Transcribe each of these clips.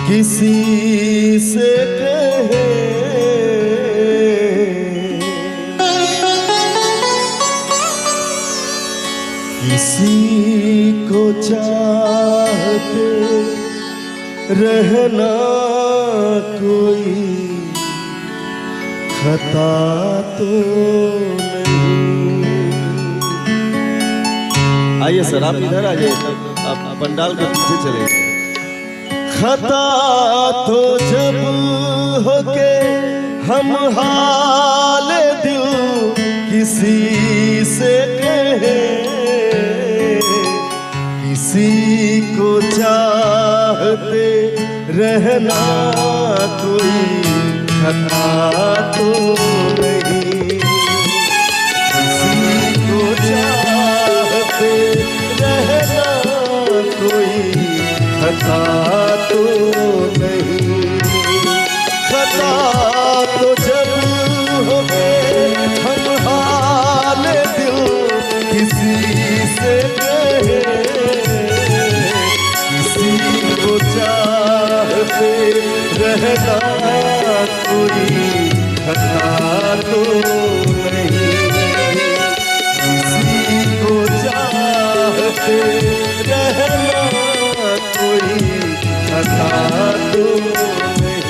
किसी से कहे किसी को चाहते रहना कोई खता तो नहीं। आइए सर, आप इधर आ जाइए, आप पंडाल के पीछे चले। खता तो जब होके हम हाल दिल किसी से कहे, किसी को चाहते रहना कोई खता तो नहीं। किसी को चाहते रहना कोई खता तो नहीं। खता तो जब हो गए हम हाल दिल किसी से कहे, किसी को चाहते रहना कोई खता तो नहीं। किसी को चाहते रहना कोई खता तो नहीं।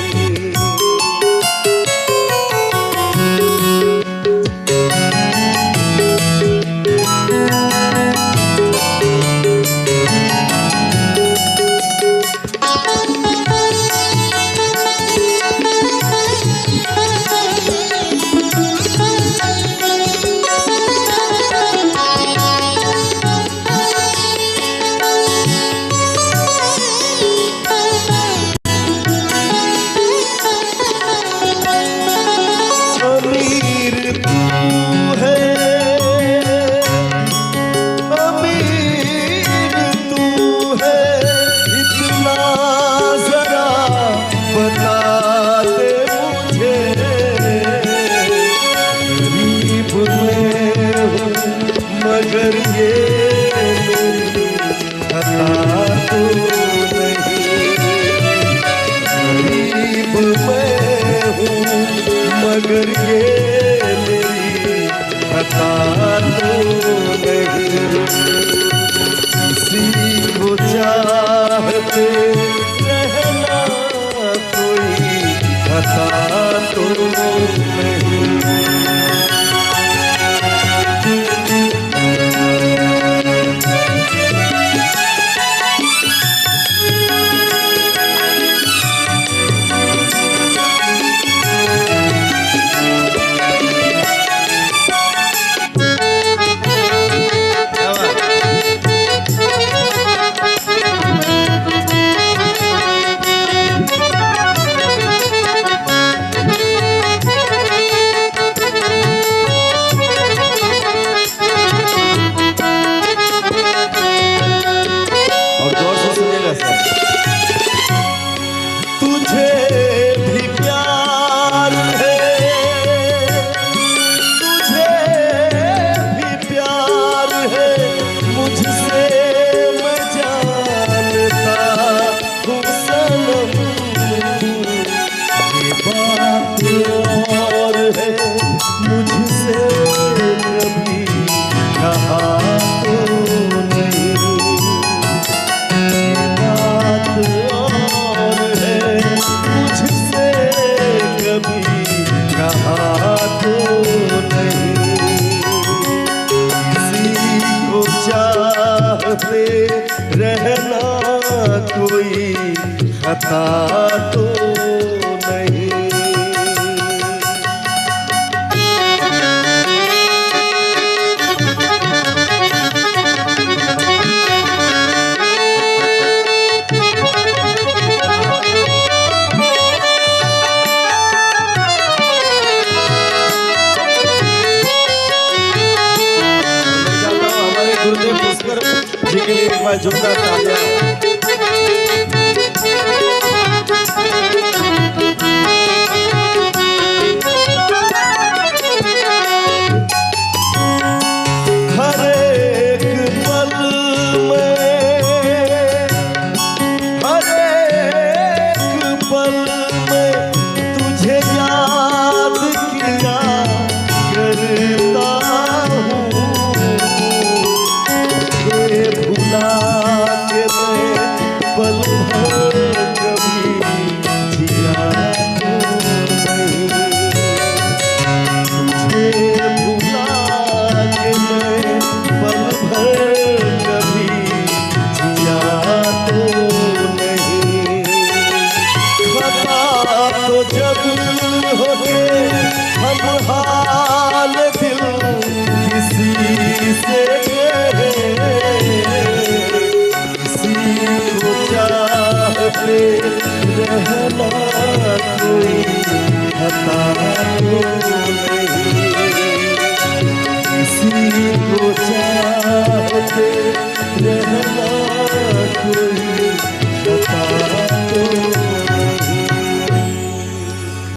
मगर ये खता तो नहीं। गरीब मैं हूँ मगर ये मेरी खता तो नहीं। किसी को चाहते रहना कोई खता तो नहीं। रहना कोई खता तो नहीं। हमारे गुरुदेव पुष्कर जी के लिए एक बार जोरदार तालियां। पे रहना कोई हता तूने